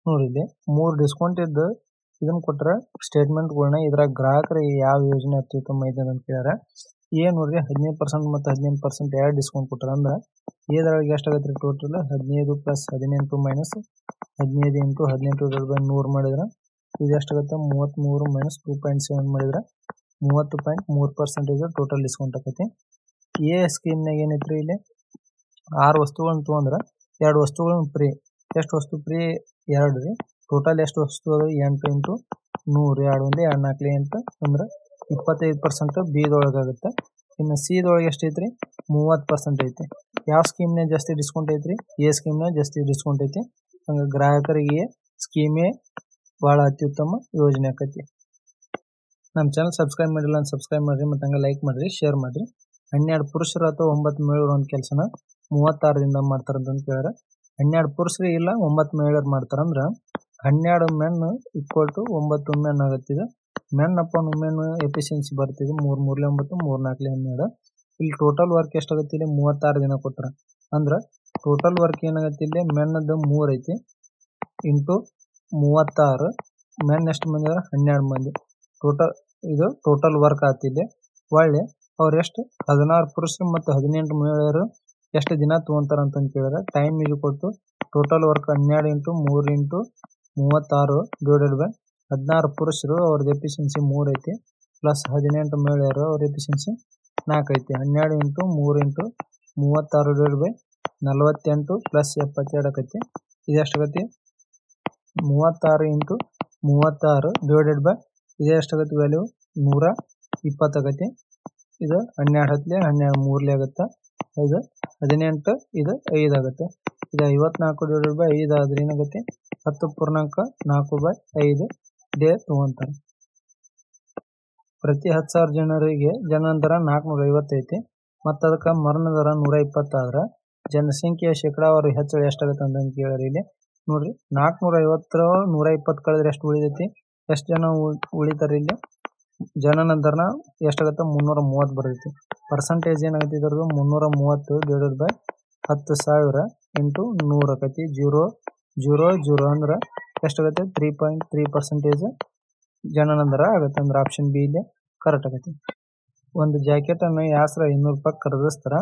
ನೋಡ್ರಿ ಇಲ್ಲಿ 3 ಡಿಸ್ಕೌಂಟ್ ಇದ್ದು ಇದನ್ನ ಕೊಟ್ರ ಸ್ಟೇಟ್ಮೆಂಟ್ಗಳನ್ನ ಇದ್ರಾಗ ಗ್ರಾಹಕರಿಗೆ ಯಾವ ಯೋಜನೆ ಅತ್ಯುತ್ತಮ ಇದೆ ಅಂತ ಕೇಳ್ಯಾರ. ಏನ್ ನೋಡ್ರಿ 15% ಮತ್ತು 18% ಎರಡು ಡಿಸ್ಕೌಂಟ್ ಕೊಟ್ಟಾರ. ಅಂದ್ರೆ ಇದ್ರೊಳಗೆ ಎಷ್ಟಾಗತ್ತೆ ಟೋಟಲ್ 15 ಪ್ಲಸ್ 18 ಮೈನಸ್ 15 ಇಂಟು 18 100 ಮಾಡಿದ್ರೆ ಇದು ಎಷ್ಟಾಗತ್ತೆ 33 ಮೈನಸ್ 2.7 ಮಾಡಿದ್ರೆ 30.3% ಟೋಟಲ್ ಡಿಸ್ಕೌಂಟ್ ಆಕೈತಿ. ಎ ಸ್ಕೀಮ್ನಾಗ ಏನೈತ್ರಿ ಇಲ್ಲಿ 6 ವಸ್ತುಗಳನ್ನ ತೊಗೊಂಡ್ರೆ 2 ವಸ್ತುಗಳನ್ನ ಫ್ರೀ. ಎಷ್ಟು ವಸ್ತು ಫ್ರೀ? 2 ರೀ. ಟೋಟಲ್ ಎಷ್ಟು ವಸ್ತು ಅದು 8 ಇಂಟು 100 2 1 2 4 8 ಅಂದ್ರೆ 25% ಬಿ ದೊಳಗಾಗುತ್ತೆ. ಇನ್ನು ಸಿ ದೊಳಗೆ ಎಷ್ಟು ಐತ್ರಿ 30% ಐತಿ. ಯಾವ ಸ್ಕೀಮ್ನಾಗ ಜಾಸ್ತಿ ಡಿಸ್ಕೌಂಟ್ ಐತ್ರಿ? ಎ ಸ್ಕೀಮ್ನಾಗ ಜಾಸ್ತಿ ಡಿಸ್ಕೌಂಟ್ ಐತಿ. ಹಂಗ ಗ್ರಾಹಕರಿಗೆ ಸ್ಕೀಮೇ ಬಹಳ ಅತ್ಯುತ್ತಮ ಯೋಜನೆ ಆಕೈತಿ. ನಮ್ಮ ಚಾನಲ್ ಸಬ್ಸ್ಕ್ರೈಬ್ ಮಾಡಿಲ್ಲ ಅಂತ ಸಬ್ಸ್ಕ್ರೈಬ್ ಮಾಡ್ರಿ, ಮತ್ತೆ ಹಂಗೆ ಲೈಕ್ ಮಾಡ್ರಿ, ಶೇರ್ ಮಾಡ್ರಿ. 12 ಪುರುಷರು ಅಥವಾ 9 ಮಹಿಳೆಯರು ಒಂದು ಕೆಲಸನ 36 ದಿಂದ ಮಾಡ್ತಾರಂತ ಕೇಳ್ಯಾರ. 12 ಪುರುಷರು ಇಲ್ಲ 9 ಮಹಿಳೆಯರು ಮಾಡ್ತಾರಂದ್ರ 12 ಮೆನ್ ಈಕ್ವಲ್ ಟು 9 ವುಮೆನ್ ಆಗತ್ತಿದೆ. ಮೆನ್ ಅಪಾನ್ ವುಮೆನ್ ಎಫಿಷಿಯನ್ಸಿ ಬರ್ತಿದೆ 3 3 9 3 4 12. ಇಲ್ಲಿ ಟೋಟಲ್ ವರ್ಕ್ ಎಷ್ಟಾಗತ್ತೆ? ಇಲ್ಲಿ 36 ದಿನ ಕೊಟ್ಟಾರ. ಅಂದ್ರೆ ಟೋಟಲ್ ವರ್ಕ್ ಏನಾಗತ್ತೆ ಇಲ್ಲಿ ಮೆನ್ನದು 3 ಐತಿ ಇಂಟು 36 ಮೆನ್ ಎಷ್ಟು ಮಂದಿ ಅದಾರ 12 ಮಂದಿ. ಇದು ಟೋಟಲ್ ವರ್ಕ್ ಆತಿಲ್ಲಿ. ಒಳ್ಳೆ ಅವ್ರು ಎಷ್ಟು 16 ಪುರುಷರು ಮತ್ತು 18 ಮಹಿಳೆಯರು ಎಷ್ಟು ದಿನ ತಗೊಂತಾರ ಅಂತ ಕೇಳಿದ್ರೆ ಟೈಮ್ ಇದು ಕೊಟ್ಟು total work 12 into 3 into 36 divided by 16 ಪುರುಷರು ಅವ್ರದ್ದು ಎಫಿಷಿಯನ್ಸಿ 3 ಐತಿ ಪ್ಲಸ್ 18 ಮಹಿಳೆಯರು ಅವ್ರ ಎಫಿಷಿಯನ್ಸಿ 4 ಐತಿ. 12 into 3 into 36 divided by 48 plus 72 ಆಕೈತಿ. ಇದು ಎಷ್ಟಾಗತ್ತೆ 36 ಇಂಟು 36 ಡಿವೈಡೆಡ್ ಬೈ ಇದು ಎಷ್ಟಾಗತ್ತೆ ವ್ಯಾಲ್ಯೂ 120 ಆಗತ್ತೆ. ಇದು 12 ಹತ್ಲೆ 12 ಮೂರ್ಲೆ ಆಗುತ್ತೆ. ಇದು 18 ಇದು 5 ಆಗುತ್ತೆ. ಇದು 54 ಡಿವೈಡೆಡ್ ಬೈ 5 ಆದ್ರೆ ಏನಾಗುತ್ತೆ 10.4/5 ಡೇ ತಗೊಂತಾರೆ. ಪ್ರತಿ 10,000 ಜನರಿಗೆ ಜನನ ದರ 450 ಐತಿ ಮತ್ತು ಅದಕ್ಕೆ ಮರಣ ದರ 120 ಆದ್ರೆ ಜನಸಂಖ್ಯೆಯ ಶೇಕಡಾವಾರು ಹೆಚ್ಚಳ ಎಷ್ಟಾಗುತ್ತೆ ಅಂತ ಕೇಳಿದ್ರೆ ಇಲ್ಲಿ ನೋಡ್ರಿ 450 120 ಕಳೆದ್ರೆ ಎಷ್ಟು ಉಳಿದೈತಿ? ಎಷ್ಟು ಜನ ಉಳಿತಾರೆ ಇಲ್ಲಿ? ಜನನ ದರ ಎಷ್ಟಾಗತ್ತೆ 330 ಬರ್ತೈತಿ. ಪರ್ಸೆಂಟೇಜ್ ಏನಾಗತ್ತೆ ಇದ್ರದ್ದು 330 ಡಿವೈಡೆಡ್ ಬೈ 10,000 ಇಂಟು 100 ಆಕೈತಿ. 0.00 ಅಂದ್ರೆ ಎಷ್ಟಾಗತ್ತೆ 3.3% ಜನನ ದರ ಆಗುತ್ತೆ. ಅಂದ್ರೆ ಆಪ್ಷನ್ ಬಿ ಇಲ್ಲಿ ಕರೆಕ್ಟ್ ಆಗತ್ತೆ. ಒಂದು ಜಾಕೆಟ್ ಅನ್ನು 2,500 ರೂಪಾಯಿ ಖರೀದಿಸ್ತಾರ.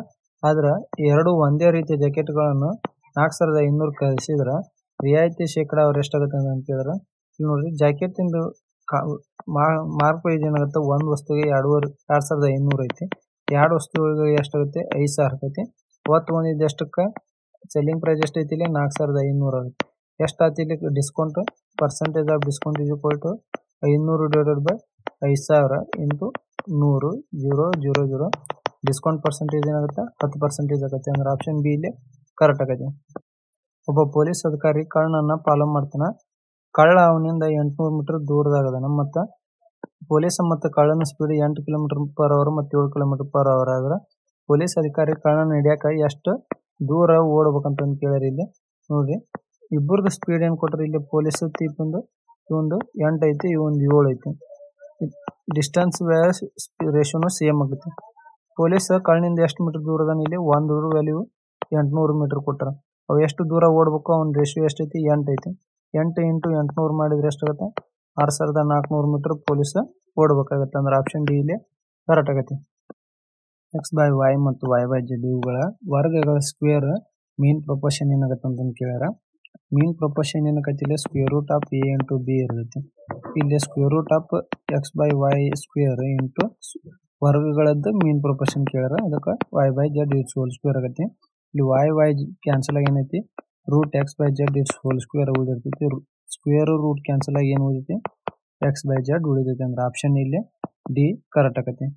ಆದ್ರೆ ಎರಡು ಒಂದೇ ರೀತಿಯ ಜಾಕೆಟ್ಗಳನ್ನು 4,500 ಖರೀದಿಸಿದ್ರೆ ರಿಯಾಯಿತಿ ಶೇಕಡಾವಾರು ಎಷ್ಟಾಗುತ್ತೆ ಅಂತ ಕೇಳಿದ್ರೆ ಇಲ್ಲಿ ನೋಡ್ರಿ ಜಾಕೆಟ್ ಇಂದು ಮಾರ್ಕ್ ಪ್ರೈಸ್ ಏನಾಗುತ್ತೆ ಒಂದು ವಸ್ತುವಿಗೆ 2,500 ಐತಿ. 2 ವಸ್ತುಗಳಿಗೆ ಎಷ್ಟಾಗುತ್ತೆ 5,000 ಆಕೈತಿ. ಅವತ್ತು ಒಂದಿದ್ದು ಎಷ್ಟಕ್ಕೆ ಸೆಲ್ಲಿಂಗ್ ಪ್ರೈಸ್ ಎಷ್ಟೈತಿ ಇಲ್ಲಿ 4,500 ಆಗುತ್ತೆ. ಎಷ್ಟಾಯ್ತು ಇಲ್ಲಿ discount? Percentage of discount is equal to 500 divided by 5,000 into 100 0.00 discount percentage ಏನಾಗುತ್ತೆ 10% ಆಗುತ್ತೆ. ಅಂದ್ರೆ ಆಪ್ಷನ್ ಬಿ ಇಲ್ಲಿ ಕರೆಕ್ಟ್ ಆಗತ್ತೆ. ಒಬ್ಬ ಪೊಲೀಸ್ ಅಧಿಕಾರಿ ಕಳ್ಳನನ್ನ ಫಾಲೋ ಮಾಡ್ತಾನ. ಕಳ್ಳ ಅವನಿಂದ 800 ಮೀಟರ್ ದೂರದಾಗದಾನ. ಮತ್ತು ಪೊಲೀಸ್ ಮತ್ತು ಕಳ್ಳನ ಸ್ಪೀಡ್ 8 km/h ಮತ್ತು 7 km/h ಆದ್ರೆ ಪೊಲೀಸ್ ಅಧಿಕಾರಿ ಕಳ್ಳನ ಹಿಡಿಯಾಕ ಎಷ್ಟು ದೂರ ಓಡ್ಬೇಕಂತ ಕೇಳ್ಯಾರ. ಇಲ್ಲಿ ನೋಡ್ರಿ ಇಬ್ಬರದು ಸ್ಪೀಡ್ ಏನ್ ಕೊಟ್ರಿ ಇಲ್ಲಿ ಪೊಲೀಸ್ ತೀಪಂದು ಇವಂದು 8 ಐತಿ ಇವಂದು 7 ಐತಿ. ಡಿಸ್ಟೆನ್ಸ್ ರೇಷಿಯೋನು ಸೇಮ್ ಆಗುತ್ತೆ. ಪೊಲೀಸ್ ಕಳ್ಳನಿಂದ ಎಷ್ಟು ಮೀಟರ್ ದೂರ ಅದಾನ? ಇಲ್ಲಿ ಒಂದು ವ್ಯಾಲ್ಯೂ 800 ಮೀಟರ್ ಕೊಟ್ಟಾರ. ಅವು ಎಷ್ಟು ದೂರ ಓಡ್ಬೇಕು? ಅವನ ರೇಷಿಯೋ ಎಷ್ಟೈತಿ 8 ಐತಿ. 8 ಇಂಟು 800 ಮಾಡಿದ್ರೆ ಎಷ್ಟಾಗುತ್ತೆ 6,400 ಮೀಟರ್ ಪೊಲೀಸ್ ಓಡಬೇಕಾಗತ್ತೆ. ಅಂದ್ರೆ ಆಪ್ಷನ್ ಡಿ ಇಲ್ಲಿ ಕರೆಕ್ಟ್ ಆಗತ್ತೆ. x/y ಮತ್ತು y/z ಇವುಗಳ ವರ್ಗಗಳ ಸ್ಕ್ವೇರ್ ಮೀನ್ ಪ್ರಪೋರ್ಷನ್ ಏನಾಗತ್ತೆ ಅಂತ ಕೇಳ್ಯಾರ. ಮೀನ್ ಪ್ರಪೋರ್ಷನ್ ಏನಕ್ಕೈತಿ ಇಲ್ಲಿ square root of a into b ಇರ್ತೈತಿ. ಇಲ್ಲಿ square root of x/y square into ವರ್ಗಗಳದ್ದು ಮೀನ್ ಪ್ರಪೋರ್ಷನ್ ಕೇಳ್ಯಾರ. ಅದಕ್ಕೆ y/z ಇಟ್ಸ್ ಹೋಲ್ ಸ್ಕ್ವೇರ್ ಆಗತ್ತೆ. ಇಲ್ಲಿ y ಕ್ಯಾನ್ಸಲ್ ಆಗಿ ಏನೈತಿ root x/z it's whole square ಉಳಿದಿರ್ತೈತಿ. ಸ್ಕ್ವೇರ್ ರೂಟ್ ಕ್ಯಾನ್ಸಲ್ ಆಗಿ ಏನು ಉಳಿದೈತಿ x/z ಉಳಿದೈತಿ. ಅಂದ್ರೆ ಆಪ್ಷನ್ ಇಲ್ಲಿ ಡಿ ಕರೆಕ್ಟ್ ಆಗತ್ತೆ.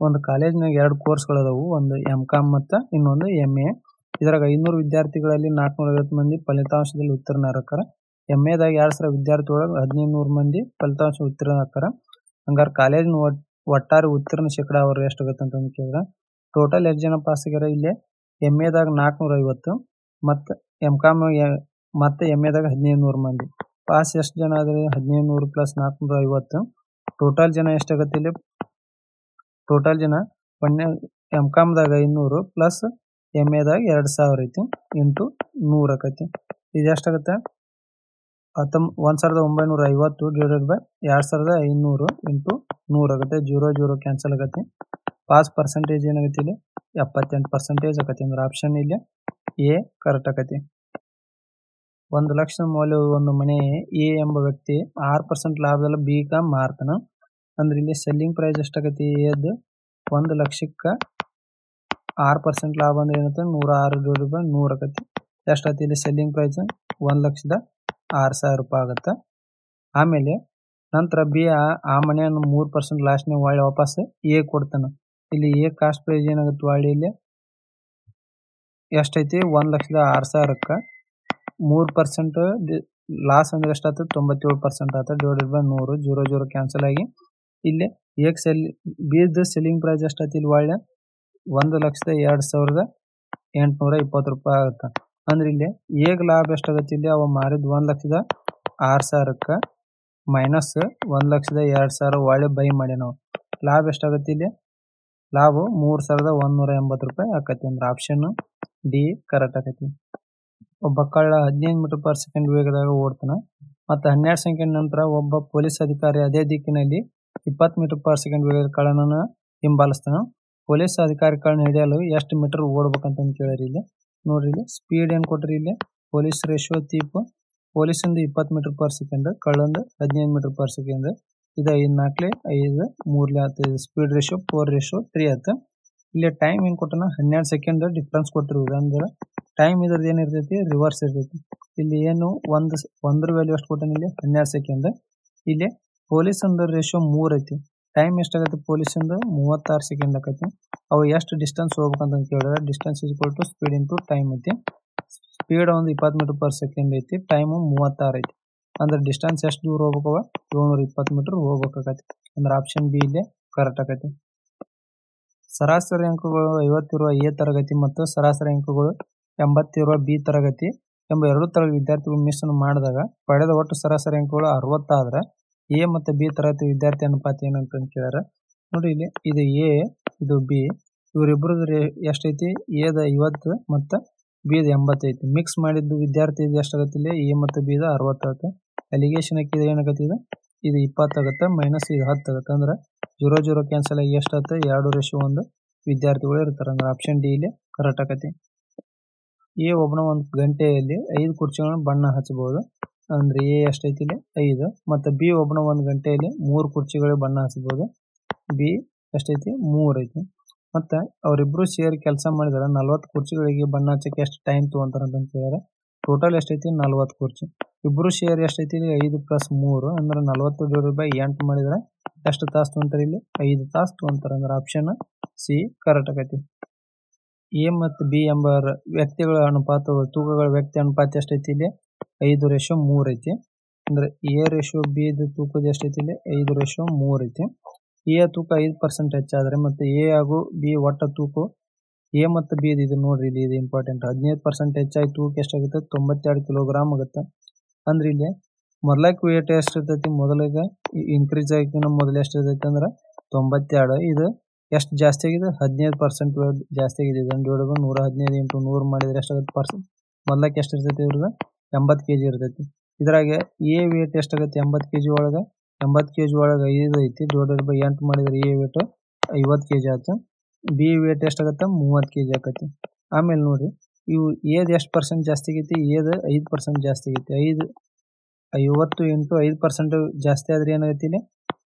ಒಂದು ಕಾಲೇಜ್ನಾಗ 2 ಕೋರ್ಸ್ಗಳು ಅದಾವು. ಒಂದು M.Com ಮತ್ತು ಇನ್ನೊಂದು MA. ಇದ್ರಾಗ 500 ವಿದ್ಯಾರ್ಥಿಗಳಲ್ಲಿ 450 ಮಂದಿ ಫಲಿತಾಂಶದಲ್ಲಿ ಉತ್ತೀರ್ಣರಾಕಾರ. MAದಾಗ 2,000 ವಿದ್ಯಾರ್ಥಿ ಒಳಗೆ 1,500 ಮಂದಿ ಫಲಿತಾಂಶ ಉತ್ತೀರ್ಣರಾಕಾರ. ಹಂಗಾರೆ ಕಾಲೇಜಿನ ಒಟ್ಟಾರೆ ಉತ್ತೀರ್ಣ ಶೇಕಡಾವಾರು ಎಷ್ಟಾಗುತ್ತೆ ಅಂತ ಕೇಳಿದ್ರೆ ಟೋಟಲ್ ಎಷ್ಟು ಜನ ಪಾಸ್ ಆಗ್ಯಾರ? ಇಲ್ಲಿ MAದಾಗ 450 ಮತ್ತು M.Com ಮತ್ತು MAದಾಗ 1,500 ಮಂದಿ ಪಾಸ್ ಎಷ್ಟು ಜನ ಆದ್ರೆ 1,500 ಪ್ಲಸ್ 450 ಟೋಟಲ್ ಜನ ಎಷ್ಟಾಗತ್ತೆ? ಇಲ್ಲಿ ಟೋಟಲ್ ಜನ M.Com ದಾಗ 500 ಪ್ಲಸ್ MAದಾಗ 2,000 ಐತಿ ಇಂಟು 100 ಆಕೈತಿ. ಇದು ಎಷ್ಟಾಗುತ್ತೆ 1950 ಡಿವೈಡೆಡ್ ಬೈ 2500 ಇಂಟು 100 ಆಗುತ್ತೆ. 0 ಕ್ಯಾನ್ಸಲ್ ಆಗುತ್ತೆ. ಪಾಸ್ ಪರ್ಸೆಂಟೇಜ್ ಏನಾಗುತ್ತೆ ಇಲ್ಲಿ 78% ಆಕತಿ. ಅಂದ್ರೆ ಆಪ್ಷನ್ ಇಲ್ಲಿ ಎ ಕರೆಕ್ಟ್ ಆಕತಿ. 1 ಲಕ್ಷ ಮೌಲ್ಯದ ಒಂದು ಮನೆ ಎ ಎಂಬ ವ್ಯಕ್ತಿ 6% ಲಾಭದಲ್ಲಿ ಬಿ ಗ ಮಾರ್ತಾನ. ಅಂದ್ರೆ ಇಲ್ಲಿ ಸೆಲ್ಲಿಂಗ್ ಪ್ರೈಸ್ ಎಷ್ಟಾಗತಿ? ಎದ್ದು 1 ಲಕ್ಷಕ್ಕೆ 6% ಲಾಭ ಅಂದ್ರೆ ಏನಂತ 106 ಡಿವೈಡೆಡ್ ಬೈ 100 ಆಕತಿ. ಎಷ್ಟಾಗತಿ ಇಲ್ಲಿ ಸೆಲ್ಲಿಂಗ್ ಪ್ರೈಸ್? 1,06,000 ರೂಪಾಯಿ ಆಗುತ್ತೆ. ಆಮೇಲೆ ನಂತರ ಬಿ ಆ ಮನೆಯನ್ನು 3% ಲಾಸ್ಟ್ನೇ ಒಳ್ಳೆ ವಾಪಸ್ ಎ ಕೊಡ್ತಾನೆ. ಇಲ್ಲಿ ಎ ಕಾಸ್ಟ್ ಪ್ರೈಸ್ ಏನಾಗುತ್ತೆ? ಒಳ್ಳೆ ಇಲ್ಲಿ ಎಷ್ಟೈತಿ? 1,06,000ಕ್ಕೆ 3% ಲಾಸ್ ಅಂದ್ರೆ ಎಷ್ಟಾಗ್ತದೆ? 97% ಆತ ಡಿವೈಡೆಡ್ ಬೈ 100. 0 ಕ್ಯಾನ್ಸಲ್ ಆಗಿ ಇಲ್ಲಿ ಬಿದ ಸೆಲ್ಲಿಂಗ್ ಪ್ರೈಸ್ ಎಷ್ಟಾಯ್ತು? ಇಲ್ಲಿ ಒಳ್ಳೆ 1,02,820 ರೂಪಾಯಿ ಆಗುತ್ತೆ. ಅಂದ್ರೆ ಇಲ್ಲಿ ಏಗ್ ಲಾಭ ಎಷ್ಟಾಗತ್ತೆ? ಇಲ್ಲಿ ಅವ ಮಾರಿದ 1,06,000ಕ್ಕೆ ಮೈನಸ್ 1,02,000 ಒಳ್ಳೆ ಬೈ ಮಾಡಿ ನಾವು ಲಾಭ ಎಷ್ಟಾಗತ್ತೆ? ಇಲ್ಲಿ ಲಾಭ 3,180 ರೂಪಾಯಿ ಆಕತಿ. ಅಂದ್ರೆ ಆಪ್ಷನ್ ಡಿ ಕರೆಕ್ಟ್ ಆಕತಿ. ಒಬ್ಬ ಕಳ್ಳ 15 ಮೀಟರ್ ಪರ್ ಸೆಕೆಂಡ್ ವೇಗದಾಗ ಓಡ್ತಾನೆ. ಮತ್ತು 12 ಸೆಕೆಂಡ್ ನಂತರ ಒಬ್ಬ ಪೊಲೀಸ್ ಅಧಿಕಾರಿ ಅದೇ ದಿಕ್ಕಿನಲ್ಲಿ 20 ಮೀಟರ್ ಪರ್ ಸೆಕೆಂಡ್ ವೇಗದ ಕಳ್ಳನನ್ನು ಹಿಂಬಾಲಿಸ್ತಾನೆ. ಪೊಲೀಸ್ ಅಧಿಕಾರಿ ಕಳ್ಳನ ಹಿಡಿಯಲು ಎಷ್ಟು ಮೀಟರ್ ಓಡ್ಬೇಕಂತ ಕೇಳಿರಿ. ಇಲ್ಲಿ ನೋಡ್ರಿ, ಇಲ್ಲಿ ಸ್ಪೀಡ್ ಏನು ಕೊಟ್ರಿ? ಇಲ್ಲಿ ಪೊಲೀಸ್ ರೇಷಿಯೋ ತೀಪ್ ಪೊಲೀಸಿಂದ 20 ಮೀಟರ್ ಪರ್ ಸೆಕೆಂಡ್, ಕಳ್ಳಂದು 15 ಮೀಟರ್ ಪರ್ ಸೆಕೆಂಡ್. ಇದು 5 4 5 3 ಸ್ಪೀಡ್ ರೇಷಿಯೋ 4:3 ಆಯ್ತು. ಇಲ್ಲಿ ಟೈಮ್ ಏನು ಕೊಟ್ಟನ? 12 ಸೆಕೆಂಡ್ ಡಿಫ್ರೆನ್ಸ್ ಕೊಟ್ಟಿರುವುದು. ಅಂದ್ರೆ ಟೈಮ್ ಇದ್ರದ್ದು ಏನಿರ್ತೈತಿ? ರಿವರ್ಸ್ ಇರ್ತೈತಿ. ಇಲ್ಲಿ ಏನು ಒಂದ್ರ ವ್ಯಾಲ್ಯೂ ಎಷ್ಟು ಕೊಟ್ಟನ? ಇಲ್ಲಿ 12 ಸೆಕೆಂಡ್. ಇಲ್ಲಿ ಪೊಲೀಸ್ ಅಂದ್ರೆ ರೇಷಿಯೋ 3 ಐತಿ. ಟೈಮ್ ಎಷ್ಟಾಗತ್ತೆ? ಪೊಲೀಸಿಂದ 36 ಸೆಕೆಂಡ್ ಆಕತಿ. ಅವು ಎಷ್ಟು ಡಿಸ್ಟೆನ್ಸ್ ಹೋಗ್ಬೇಕಂತ ಕೇಳಿದ್ರೆ distance is equal to speed into time ಐತಿ. ಸ್ಪೀಡ್ ಒಂದು 20 ಮೀಟರ್ ಪರ್ ಸೆಕೆಂಡ್ ಐತಿ, ಟೈಮು 36 ಐತಿ. ಅಂದ್ರೆ ಡಿಸ್ಟೆನ್ಸ್ ಎಷ್ಟು ದೂರ ಹೋಗ್ಬೇಕವ? 720 ಮೀಟರ್ ಹೋಗ್ಬೇಕಾಗತ್ತೆ. ಅಂದ್ರೆ ಆಪ್ಷನ್ ಬಿ ಇಲ್ಲಿ ಕರೆಕ್ಟ್ ಆಕತಿ. ಸರಾಸರಿ ಅಂಕಗಳು 50 ಇರುವ ಎ ತರಗತಿ ಮತ್ತು ಸರಾಸರಿ ಅಂಕಗಳು 80 ಇರುವ ಬಿ ತರಗತಿ ಎಂಬ ಎರಡು ತರಗತಿ ವಿದ್ಯಾರ್ಥಿಗಳು ಮಿಶ್ರಣ ಮಾಡಿದಾಗ ಪಡೆದ ಒಟ್ಟು ಸರಾಸರಿ ಅಂಕಗಳು 60 ಆದ್ರೆ ಎ ಮತ್ತು ಬಿ ತರಗತಿ ವಿದ್ಯಾರ್ಥಿ ಅನುಪಾತ ಏನಂತ ಕೇಳ್ಯಾರ. ನೋಡಿ, ಇಲ್ಲಿ ಇದು ಎ, ಇದು ಬಿ, ಇವರಿಬ್ಬರದು ಎಷ್ಟೈತಿ? ಎದ 50 ಮತ್ತು ಬಿದ 80 ಐತಿ. ಮಿಕ್ಸ್ ಮಾಡಿದ್ದು ವಿದ್ಯಾರ್ಥಿ ಇದು ಎಷ್ಟಾಗತ್ತೆ? ಇಲ್ಲಿ ಎ ಮತ್ತು ಬಿದ 60 ಆಗುತ್ತೆ. ಅಲಿಗೇಷನ್ ಹಾಕಿದ್ರೆ ಏನಾಗತ್ತೆ? ಇದು 20 ಆಗುತ್ತೆ, ಮೈನಸ್ ಇದು 10 ಆಗುತ್ತೆ. ಅಂದ್ರೆ 0 ಕ್ಯಾನ್ಸಲ್ ಆಗಿ ಎಷ್ಟಾಗುತ್ತೆ? 2:1 ವಿದ್ಯಾರ್ಥಿಗಳು ಇರ್ತಾರೆ. ಅಂದ್ರೆ ಆಪ್ಷನ್ ಡಿ ಇಲ್ಲಿ ಕರೆಕ್ಟ್ ಆಕತಿ. ಎ ಒಬ್ಬನ ಒಂದು ಗಂಟೆಯಲ್ಲಿ 5 ಕುರ್ಚಿಗಳನ್ನು ಬಣ್ಣ ಹಚ್ಚಬಹುದು. ಅಂದ್ರೆ ಎ ಎಷ್ಟೈತಿ? ಇಲ್ಲಿ 5. ಮತ್ತು ಬಿ ಒಬ್ಬನ ಒಂದು ಗಂಟೆಯಲ್ಲಿ 3 ಕುರ್ಚಿಗಳಿಗೆ ಬಣ್ಣ ಹಚ್ಚಬಹುದು. ಬಿ ಎಷ್ಟೈತಿ? 3 ಐತಿ. ಮತ್ತು ಅವರಿಬ್ರು ಸೇರಿ ಕೆಲಸ ಮಾಡಿದ್ರೆ 40 ಕುರ್ಚಿಗಳಿಗೆ ಬಣ್ಣ ಹಚ್ಚಕ್ಕೆ ಎಷ್ಟು ಟೈಮ್ ತೊಗೊಂತಾರೆ ಅಂತ ಕೇಳಿದ್ರೆ ಟೋಟಲ್ ಎಷ್ಟೈತಿ? 40 ಕುರ್ಚಿ. ಇಬ್ರು ಶೇರ್ ಎಷ್ಟೈತಿ? 5 + 3 ಅಂದ್ರೆ 40/8 ಮಾಡಿದ್ರೆ ಎಷ್ಟು ತಾಸು ತೊಗೊಂತಾರೆ? ಇಲ್ಲಿ 5 ತಾಸು ತೊಗೊಂತಾರೆ. ಅಂದ್ರೆ ಆಪ್ಷನ್ ಸಿ ಕರೆಕ್ಟ್ ಆಕತಿ. ಎ ಮತ್ತು ಬಿ ಎಂಬ ವ್ಯಕ್ತಿಗಳ ಅನುಪಾತ, ತೂಕಗಳ ವ್ಯಕ್ತಿ ಅನುಪಾತ ಎಷ್ಟೈತಿ? ಇಲ್ಲಿ 5:3 ಐತಿ. ಅಂದ್ರೆ ಎ ರೇಷಿಯೋ ಬಿ ತೂಕದ ಎಷ್ಟೈತಿ? ಇಲ್ಲಿ 5:3 ಐತಿ. ಎ ತೂಕ 5% ಹೆಚ್ಚಾದ್ರೆ ಮತ್ತು ಎ ಹಾಗೂ ಬಿ ಒಟ್ಟ ತೂಕ ಎ ಮತ್ತು ಬಿ ಇದು ನೋಡ್ರಿ, ಇಲ್ಲಿ ಇದು ಇಂಪಾರ್ಟೆಂಟ್. 15% ಹೆಚ್ಚಾಗಿ ತೂಕ ಎಷ್ಟಾಗುತ್ತೆ? 92 ಕಿಲೋಗ್ರಾಮ್ ಆಗುತ್ತೆ. ಅಂದ್ರೆ ಇಲ್ಲಿ ಮೊದಲಕ್ಕೆ ವೇಟ್ ಎಷ್ಟಿರ್ತೈತಿ? ಮೊದಲಿಗೆ ಇನ್ಕ್ರೀಸ್ ಆಗಿನ ಮೊದಲು ಎಷ್ಟಿರ್ತೈತಿ? ಅಂದ್ರೆ 92. ಇದು ಎಷ್ಟು ಜಾಸ್ತಿ ಆಗಿದೆ? 15% ಜಾಸ್ತಿ ಆಗಿದೆ. ಇದನ್ನು ಡಿವೈಡ್ ಬೈ 115 ಇಂಟು 100 ಮಾಡಿದ್ರೆ ಎಷ್ಟಾಗುತ್ತೆ ಪರ್ಸೆಂಟ್? ಮೊದಲಕ್ಕೆ ಎಷ್ಟು ಇರ್ತೈತಿ? ಇವ್ರದ್ದು 80 kg ಇರ್ತೈತಿ. ಇದ್ರಾಗೆ ಎ ವೇಟ್ ಎಷ್ಟಾಗತ್ತೆ? 80 kg ಒಳಗೆ 80 kg ಒಳಗೆ 5 ಐತಿ, ಡಿವೈಡೆಡ್ ಬೈ 8 ಮಾಡಿದ್ರೆ ಎ ವೇಟ್ 50 kg ಆಯ್ತು. ಬಿ ವೇಟ್ ಎಷ್ಟಾಗತ್ತೆ? 30 kg ಆಕತಿ. ಆಮೇಲೆ ನೋಡ್ರಿ, ಇವು ಏದ್ ಎಷ್ಟು ಪರ್ಸೆಂಟ್ ಜಾಸ್ತಿ ಆಗೈತಿ? ಏದ್ 5% ಜಾಸ್ತಿ ಆಗೈತಿ. 50 ಇಂಟು 5% ಜಾಸ್ತಿ ಆದ್ರೆ ಏನಾಗತ್ತೆ? ಇಲ್ಲಿ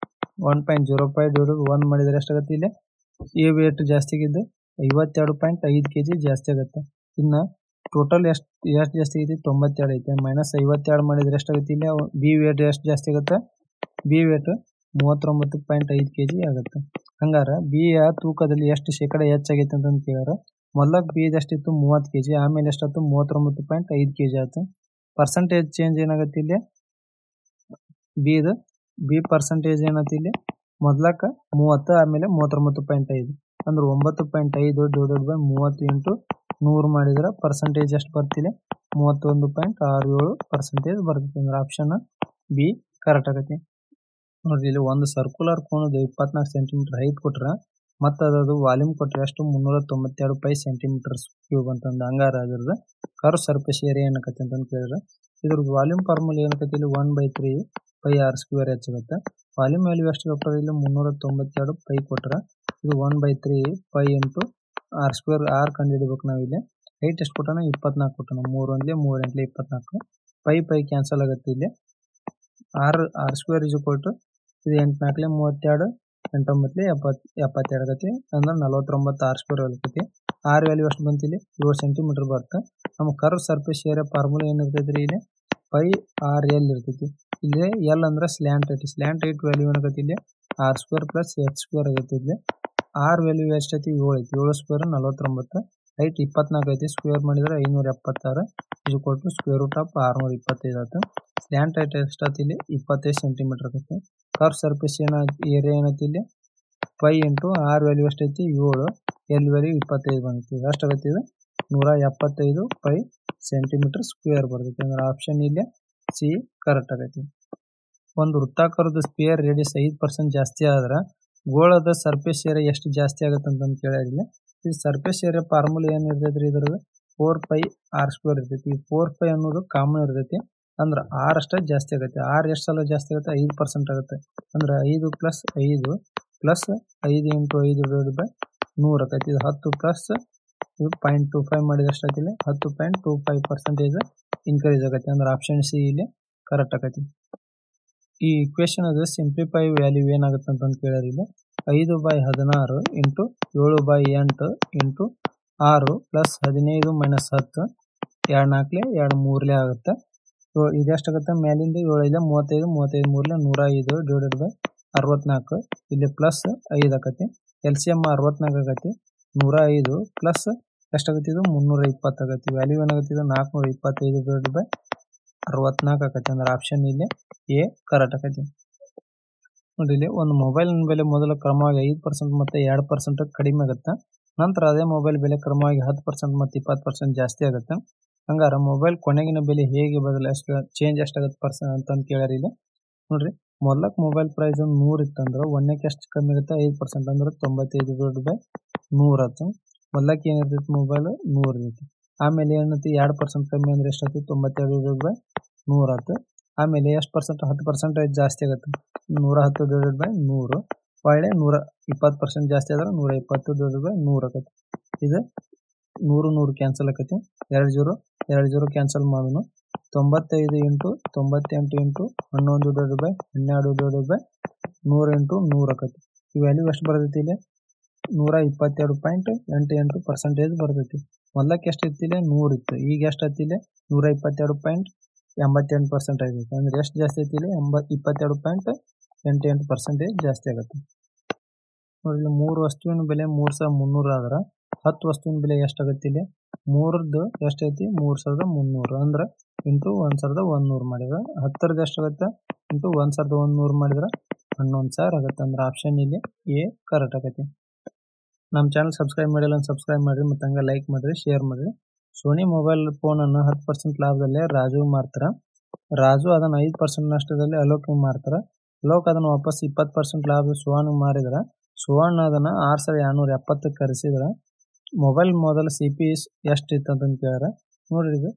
1.05 ಡಿವೈಡೆಡ್ 1 ಮಾಡಿದ್ರೆ ಎಷ್ಟಾಗತ್ತೆ? ಇಲ್ಲಿ ಎ ವೇಟ್ ಜಾಸ್ತಿ ಆಗಿದ್ದು 52.5 kg ಜಾಸ್ತಿ ಆಗುತ್ತೆ. ಇನ್ನು ಟೋಟಲ್ ಎಷ್ಟು ಜಾಸ್ತಿ ಐತಿ? 92 ಐತಿ. ಮೈನಸ್ 52 ಮಾಡಿದ್ರೆ ಎಷ್ಟಾಗುತ್ತೆ? ಇಲ್ಲಿ ಬಿ ವೇಟ್ ಎಷ್ಟು ಜಾಸ್ತಿ ಆಗುತ್ತೆ? ಬಿ ವೇಟ್ 39.5 kg ಆಗುತ್ತೆ. ಹಂಗಾರೆ ಬಿ ಯ ತೂಕದಲ್ಲಿ ಎಷ್ಟು ಶೇಕಡ ಹೆಚ್ಚಾಗೈತೆ ಅಂತ ಕೇಳ್ಯಾರ. ಮೊದಲಾಗ ಬಿ ಎಷ್ಟಿತ್ತು? 30 kg. ಆಮೇಲೆ ಎಷ್ಟಾಯ್ತು? 39.5 kg ಆಯ್ತು. ಪರ್ಸೆಂಟೇಜ್ ಚೇಂಜ್ ಏನಾಗುತ್ತೆ? ಇಲ್ಲಿ ಬಿ ಪರ್ಸೆಂಟೇಜ್ ಏನಾಯ್ತು? ಇಲ್ಲಿ ಮೊದಲಕ್ಕ 30, ಆಮೇಲೆ 39.5 ಅಂದ್ರೆ 9.5 ಡಿವೈಡೆಡ್ ಬೈ 30 ಇಂಟು 100 ಮಾಡಿದ್ರೆ ಪರ್ಸೆಂಟೇಜ್ ಎಷ್ಟು ಬರ್ತಿಲ್ಲ? 31.67% ಬರ್ತೈತಿ. ಅಂದ್ರೆ ಆಪ್ಷನ್ ಬಿ ಕರೆಕ್ಟ್ ಆಗತ್ತೆ. ನೋಡ್ರಿ, ಇಲ್ಲಿ ಒಂದು ಸರ್ಕ್ಯುಲರ್ ಕೋನದ 24 ಸೆಂಟಿಮೀಟರ್ ಹೈಟ್ ಕೊಟ್ರ ಮತ್ತು ಅದರದ್ದು ವಾಲ್ಯೂಮ್ ಕೊಟ್ಟರೆ ಎಷ್ಟು? 392 ಪೈ ಸೆಂಟಿಮೀಟರ್ ಕ್ಯೂಬ್ ಅಂತಂದು. ಹಂಗಾರ ಅದ್ರದ್ದು ಕರ್ವ್ ಸರ್ಫೇಸ್ ಏರಿಯಾ ಏನಕತ್ತೆ ಅಂತ ಕೇಳಿದ್ರೆ ಇದ್ರದ್ದು ವಾಲ್ಯೂಮ್ ಫಾರ್ಮುಲಾ ಏನಕ್ಕೈತಿ ಇಲ್ಲಿ 1/3 ಪೈ ಆರ್ ಸ್ಕ್ವೇರ್ ಹೆಚ್ಚಾಗುತ್ತೆ. ವಾಲ್ಯೂಮ್ ವ್ಯಾಲ್ಯೂ ಎಷ್ಟು ಕೊಟ್ಟರೆ ಇಲ್ಲಿ 392 ಪೈ ಕೊಟ್ಟರೆ ಇದು 1/3 pi into r square r ಕಂಡುಹಿಡಿಬೇಕು ನಾವು ಇಲ್ಲಿ. ಹೈಟ್ ಎಷ್ಟು ಕೊಟ್ಟಾನ 24 ಕೊಟ್ಟಾನ. 3 1 3 8 24 ಪೈ ಪೈ ಕ್ಯಾನ್ಸಲ್ ಆಗುತ್ತೆ ಇಲ್ಲಿ. R square is equal to ಇದು 8 4 32 8 9 72 ಆಗತ್ತೆ ಅಂದ್ರೆ 49 ಆರ್ ಸ್ಕ್ವೇರ್ ಆಗತ್ತೆ. ಆರ್ ವ್ಯಾಲ್ಯೂ ಎಷ್ಟು ಬಂತು ಇಲ್ಲಿ 7 ಸೆಂಟಿಮೀಟರ್ ಬರುತ್ತೆ. ನಮ್ಮ ಕರ್ವ್ ಸರ್ಫೇಸ್ ಏರಿಯಾ ಫಾರ್ಮುಲಾ ಏನಿರ್ತೈತಿ ಇಲ್ಲಿ ಪೈ ಆರ್ ಎಲ್ ಇರ್ತೈತಿ. ಇಲ್ಲಿ ಎಲ್ ಅಂದ್ರೆ ಸ್ಲ್ಯಾಂಟ್ ಐತಿ. ಸ್ಲ್ಯಾಂಟ್ ಐಟ್ ವ್ಯಾಲ್ಯೂ ಏನಾಗತ್ತೆ ಇಲ್ಲಿ r square plus h square ಆಗತ್ತೆ. ಇಲ್ಲಿ ಆರ್ ವ್ಯಾಲ್ಯೂ ಎಷ್ಟೈತಿ 7 ಐತಿ. 7 ಸ್ಕ್ವೇರ್ 49 ಹೈಟ್ 24 ಐತಿ. ಸ್ಕ್ವೇರ್ ಮಾಡಿದ್ರೆ 576 is equal to square root of 625 ಆಯ್ತು. ಸ್ಲ್ಯಾಂಟ್ ಹೈಟ್ ಎಷ್ಟಾಯ್ತು ಇಲ್ಲಿ 25 ಸೆಂಟಿಮೀಟರ್ ಆಗತ್ತೆ. ಕರ್ವ್ ಸರ್ಫೇಸ್ ಏರಿಯಾ ಏನೈತಿ ಇಲ್ಲಿ ಪೈ ಇಂಟು ಆರ್ ವ್ಯಾಲ್ಯೂ ಎಷ್ಟೈತಿ 7 ಎಲ್ ವ್ಯಾಲ್ಯೂ 25 ಬಂದೈತಿ. ಎಷ್ಟಾಗತ್ತೆ ಇದು 175 ಪೈ ಸೆಂಟಿಮೀಟರ್ ಸ್ಕ್ವೇರ್ ಬರ್ತೈತಿ. ಅಂದ್ರೆ ಆಪ್ಷನ್ ಇಲ್ಲಿ ಸಿ ಕರೆಕ್ಟ್ ಆಗೈತಿ. ಒಂದು ವೃತ್ತಾಕಾರದ ಸ್ಪಿಯರ್ ರೇಡಿಯಸ್ 5% ಜಾಸ್ತಿ ಆದ್ರೆ ಗೋಳದ ಸರ್ಫೇಸ್ ಏರಿಯಾ ಎಷ್ಟು ಜಾಸ್ತಿ ಆಗುತ್ತೆ ಅಂತ ಕೇಳಿಲ್ಲ. ಈ ಸರ್ಫೇಸ್ ಏರಿಯಾ ಫಾರ್ಮುಲಾ ಏನು ಇರ್ತೈತ್ರಿ ಇದ್ರದ್ದು 4 ಪೈ ಆರ್ ಸ್ಕ್ವೇರ್ ಇರ್ತೈತಿ. ಈ 4 ಪೈ ಅನ್ನೋದು ಕಾಮನ್ ಇರ್ತೈತಿ. ಅಂದ್ರೆ ಆರ್ ಅಷ್ಟೇ ಜಾಸ್ತಿ ಆಗುತ್ತೆ. ಆರ್ ಎಷ್ಟು ಸಲ ಜಾಸ್ತಿ ಆಗುತ್ತೆ 5% ಆಗುತ್ತೆ. ಅಂದ್ರೆ 5 plus 5 plus 5 into 5 divided by 100 ಆಕೈತಿ. ಇದು 10 ಪ್ಲಸ್ ಇದು 0.25 ಮಾಡಿದ್ರೆ ಎಷ್ಟಾಯ್ತಿಲ್ಲ 10.25% ಇನ್ಕ್ರೀಸ್ ಆಗತ್ತೆ. ಅಂದ್ರೆ ಆಪ್ಷನ್ ಸಿ ಇಲ್ಲಿ ಕರೆಕ್ಟ್ ಆಗೈತಿ. ಈ ಇಕ್ವೇಶನ್ ಅದು ಸಿಂಪ್ಲಿಫೈ ವ್ಯಾಲ್ಯೂ ಏನಾಗುತ್ತೆ ಅಂತ ಕೇಳಿದ್ರೆ ಇಲ್ಲಿ 5/16 ಇಂಟು 7/8 ಇಂಟು 6 ಪ್ಲಸ್ 15 ಮೈನಸ್ 10 2 4 2 3 ಆಗುತ್ತೆ. ಇದೆಷ್ಟಾಗುತ್ತೆ ಮೇಲಿಂದ 7 35 35 3 105 ಡಿವೈಡೆಡ್ ಬೈ 64 ಇಲ್ಲಿ ಪ್ಲಸ್ 5 ಆಕತಿ. L C M 64 ಆಗತಿ. 105 ಪ್ಲಸ್ ಎಷ್ಟಾಗತ್ತೆ ಇದು 320 ಆಗತಿ. ವ್ಯಾಲ್ಯೂ ಏನಾಗುತ್ತೆ ಇದು 425 ಡಿವೈಡೆಡ್ ಬೈ 64 ಆಕತಿ. ಅಂದ್ರೆ ಆಪ್ಷನ್ ಇಲ್ಲಿ ಎ ಕರೆಕ್ಟ್ ಆಕತಿ. ನೋಡಿ ಇಲ್ಲಿ ಒಂದು ಮೊಬೈಲ್ ಬೆಲೆ ಮೊದಲ ಕ್ರಮವಾಗಿ 5% ಮತ್ತು 2% ಕಡಿಮೆ ಆಗುತ್ತೆ. ನಂತರ ಅದೇ ಮೊಬೈಲ್ ಬೆಲೆ ಕ್ರಮವಾಗಿ 10% ಮತ್ತು 20% ಜಾಸ್ತಿ ಆಗುತ್ತೆ. ಹಂಗಾರೆ ಮೊಬೈಲ್ ಕೊನೆಗಿನ ಬೆಲೆ ಹೇಗೆ ಚೇಂಜ್ ಎಷ್ಟಾಗುತ್ತೆ ಪರ್ಸೆಂಟ್ ಅಂತ ಕೇಳ್ಯಾರ ಇಲ್ಲಿ. ನೋಡ್ರಿ ಮೊದಲಕ್ಕೆ ಮೊಬೈಲ್ ಪ್ರೈಸ್ 100 ಇತ್ತಂದ್ರೆ ಒಂದಕ್ಕೆ ಎಷ್ಟು ಕಮ್ಮಿ ಆಗುತ್ತೆ 5% ಅಂದ್ರೆ 95 ಡಿವೈಡೆಡ್ ಬೈ 100 ಆಯ್ತು. ಮೊದಲಕ್ಕೆ ಏನಿರ್ತೈತಿ ಮೊಬೈಲ್ 100 ಇರ್ತೈತಿ. ಆಮೇಲೆ ಏನೈತಿ 2% ಕಮ್ಮಿ ಅಂದ್ರೆ ಎಷ್ಟಾಯ್ತು 97 ಡಿವೈಡೆಡ್ ಬೈ 100 ಆಯ್ತು. ಆಮೇಲೆ ಎಷ್ಟು ಪರ್ಸೆಂಟ್ 10% ಜಾಸ್ತಿ ಆಗುತ್ತೆ 110 ಡಿವೈಡೆಡ್ ಬೈ 100. ಒಳ್ಳೆ 120% ಜಾಸ್ತಿ ಆದ್ರೆ 120 ಡಿವೈಡೆಡ್ ಬೈ 100 ಆಕತಿ. ಇದು 100 ಕ್ಯಾನ್ಸಲ್ ಆಕತಿ. 2 ಕ್ಯಾನ್ಸಲ್ ಮಾಡೋಣ. 95 into 98 into 11 divided by 12 divided by 100 into 100 ಆಕತಿ. ಈ ವ್ಯಾಲ್ಯೂ ಎಷ್ಟು ಬರ್ತೈತಿ ಇಲ್ಲಿ 122.88% ಬರ್ತೈತಿ. ಮೊದಲಕ್ಕೆ ಎಷ್ಟು ಇತ್ತು ಇಲ್ಲಿ 100 ಇತ್ತು. ಈಗ ಎಷ್ಟು ಐತಿ ಇಲ್ಲಿ 122.88% ಆಗೈತಿ. ಅಂದ್ರೆ ಎಷ್ಟು ಜಾಸ್ತಿ ಐತಿ ಇಲ್ಲಿ 22.88% ಜಾಸ್ತಿ ಆಗುತ್ತೆ. ನೋಡಿ ಇಲ್ಲಿ 3 ವಸ್ತುವಿನ ಬೆಲೆ 3300 ಆದ್ರೆ 10 ವಸ್ತುವಿನ ಬೆಲೆ ಎಷ್ಟಾಗತ್ತೆ ಇಲ್ಲಿ 3ರದ್ದು ಎಷ್ಟೈತಿ 3300 ಅಂದ್ರೆ ಇಂಟು 1100 ಮಾಡಿದ್ರೆ 10ರದ್ದು ಎಷ್ಟಾಗುತ್ತೆ ಇಂಟು 1100 ಮಾಡಿದ್ರೆ 11000 ಆಗುತ್ತೆ. ಅಂದ್ರೆ ಆಪ್ಷನ್ ಇಲ್ಲಿ ಎ ಕರೆಕ್ಟ್ ಆಗೈತಿ. ನಮ್ಮ ಚಾನಲ್ ಸಬ್ಸ್ಕ್ರೈಬ್ ಮಾಡಿಲ್ಲ ಅಂತ ಸಬ್ಸ್ಕ್ರೈಬ್ ಮಾಡಿರಿ ಮತ್ತು ಹಂಗೆ ಲೈಕ್ ಮಾಡಿರಿ ಶೇರ್ ಮಾಡಿರಿ. ಸೋನಿ ಮೊಬೈಲ್ ಫೋನನ್ನು 10% ಲಾಭದಲ್ಲಿ ರಾಜು ಮಾರ್ತಾರೆ. ರಾಜು ಅದನ್ನು 5% ನಷ್ಟದಲ್ಲಿ ಅಲೋಕ್ ಮಾರ್ತಾರೆ. ಅಲೋಕ್ ಅದನ್ನು ವಾಪಸ್ 20% ಲಾಭ ಸುವರ್ಣ ಮಾರಿದ್ರೆ ಸುವರ್ಣ ಅದನ್ನು 6270 ಕರೆಸಿದ್ರೆ ಮೊಬೈಲ್ ಮೊದಲ ಸಿ ಪಿ ಎಷ್ಟು ಇತ್ತು ಅಂತ ಕೇಳಿದ್ರೆ ನೋಡ್ರಿ ಇದು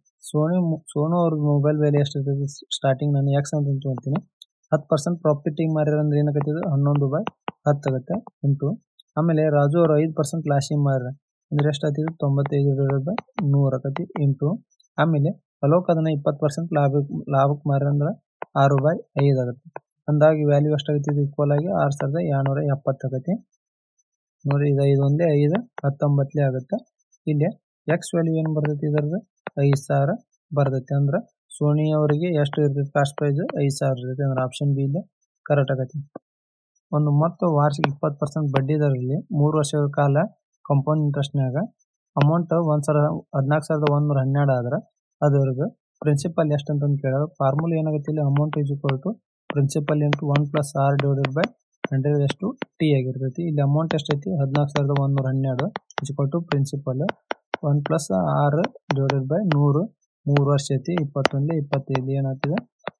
ಸೋನು ಅವ್ರ ಮೊಬೈಲ್ ಬೆಲೆ ಎಷ್ಟು ಇರ್ತೈತಿ ಸ್ಟಾರ್ಟಿಂಗ್ ನಾನು ಎಕ್ಸ್ ಅಂತ ತೊಗೊತೀನಿ. 10% ಪ್ರಾಫಿಟಿಂಗ್ ಮಾರಿದ್ರೆ ಅಂದ್ರೆ ಏನಾಗತ್ತಿದೆ 11/10 ಆಗುತ್ತೆ ಇಂಟು ಆಮೇಲೆ ರಾಜು ಅವರು 5% ಲಾಸಿಂಗ್ ಮಾರ್ರೆ ಅಂದ್ರೆ ಎಷ್ಟಾಗ್ತಿದೆ 95 ಡಿವೈಡೆಡ್ ಬೈ 100 ಆಕತಿ ಇಂಟು ಆಮೇಲೆ ಅಲೋಕ್ ಅದನ್ನ 20% ಲಾಭಕ್ಕೆ ಮಾರ್ರೆ ಅಂದ್ರೆ 6/5 ಆಗುತ್ತೆ. ಅಂದಾಗಿ ವ್ಯಾಲ್ಯೂ ಎಷ್ಟಾಗುತ್ತೆ ಇದು ಈಕ್ವಲ್ ಆಗಿ 6270 ಆಗತ್ತೆ. ನೋಡಿ ಇದು 5 1 5 19 ಆಗುತ್ತೆ. ಇಲ್ಲಿ ಎಕ್ಸ್ ವ್ಯಾಲ್ಯೂ ಏನು ಬರ್ತೈತಿ ಇದರದ್ದು 5000 ಬರ್ತೈತಿ. ಅಂದ್ರೆ ಸೋನಿ ಅವರಿಗೆ ಎಷ್ಟು ಇರ್ತೈತಿ ಕಾಸ್ಟ್ ಪ್ರೈಸ್ 5000 ಇರ್ತೈತಿ. ಅಂದ್ರೆ ಆಪ್ಷನ್ ಬಿ ಇಲ್ಲಿ ಕರೆಕ್ಟ್ ಆಗತ್ತೆ. ಒಂದು ಮೊತ್ತ ವಾರ್ಷಿಕ 20% ಬಡ್ಡಿ ದರದಲ್ಲಿ 3 ವರ್ಷಗಳ ಕಾಲ ಕಂಪೌಂಡ್ ಇಂಟ್ರೆಸ್ಟ್ನಾಗ ಅಮೌಂಟ್ 14,112 ಆದ್ರೆ ಅದರದ್ದು ಪ್ರಿನ್ಸಿಪಲ್ ಎಷ್ಟು ಅಂತ ಕೇಳಿದ್ರೆ ಫಾರ್ಮುಲಾ ಏನಾಗುತ್ತೆ ಇಲ್ಲಿ amount is equal to principal into 1 + r divided by 100 t ಆಗಿರ್ತೈತಿ. ಇಲ್ಲಿ ಅಮೌಂಟ್ ಎಷ್ಟೈತಿ 14,112 is equal to principal 1 + r divided by 100 3 ವರ್ಷ ಐತಿ 21 25 ಏನಾಗ್ತದೆ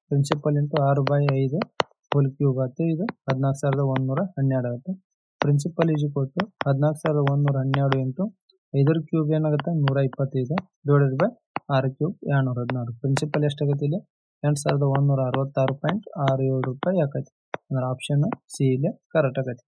ಪ್ರಿನ್ಸಿಪಲ್ ಇಂಟು 6/5 ಹೋಲ್ ಕ್ಯೂಬ್ ಆಯ್ತು. ಇದು 14,112 ಆಗುತ್ತೆ. Principal is equal to 14,112 into 5 cube ಏನಾಗುತ್ತೆ 125 ಡಿವೈಡೆಡ್ ಬೈ 6 ಕ್ಯೂಬ್ 216 ಪ್ರಿನ್ಸಿಪಲ್ ಎಷ್ಟಾಗತ್ತೆ ಇಲ್ಲಿ 8166.67 ರೂಪಾಯಿ ಆಕೈತಿ ಅಂದ್ರೆ ಆಪ್ಷನ್ ಸಿ ಇಲ್ಲಿ ಕರೆಕ್ಟ್ ಆಗೈತಿ.